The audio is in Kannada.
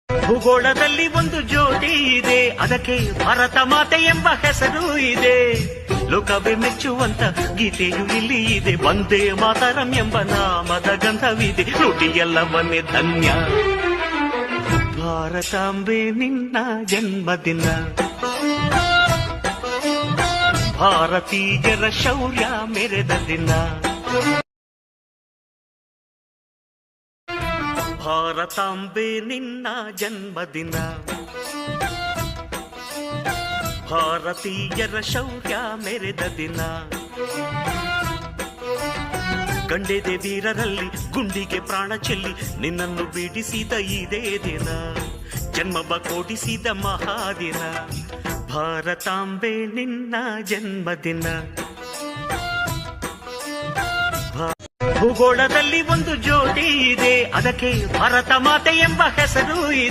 ಭೂಗೋಳದಲ್ಲಿ ಒಂದು ಜ್ಯೋತಿ ಇದೆ, ಅದಕ್ಕೆ ಭಾರತ ಮಾತೆ ಎಂಬ ಹೆಸರು ಇದೆ. ಲೋಕವೇ ಮೆಚ್ಚುವಂತ ಗೀತೆಯು ಇಲ್ಲಿ ಇದೆ, ವಂದೇ ಮಾತರಂ ಎಂಬ ನಾಮದ ಗಂಧವಿದೆ. ನುಡಿಯೆಲ್ಲವನ್ನೇ ಧನ್ಯ. ಭಾರತಾಂಬೆ ನಿನ್ನ ಜನ್ಮದಿನ, ಭಾರತೀಯರ ಶೌರ್ಯ ಮೆರೆದ ದಿನ. ಭಾರತಾಂಬೆ ನಿನ್ನ ಜನ್ಮದಿನ, ಭಾರತೀಯರ ಶೌರ್ಯ ಮೆರೆದ ದಿನ. ಗಂಡೆದೆ ವೀರರಲ್ಲಿ ಗುಂಡಿಗೆ ಪ್ರಾಣ ಚೆಲ್ಲಿ ನಿನ್ನನ್ನು ಬಿಡಿಸಿದ ಇದೇ ದಿನ, ಜನ್ಮವ ಕೊಡಿಸಿದ ಮಹಾದಿನ. ಭಾರತಾಂಬೆ ನಿನ್ನ ಜನ್ಮದಿನ. ಭೂಗೋಳದಲ್ಲಿ ಒಂದು ಜ್ಯೋತಿ ಇದೆ, ಅದಕ್ಕೆ ಭಾರತ ಮಾತೆ ಎಂಬ ಹೆಸರು ಇದೆ.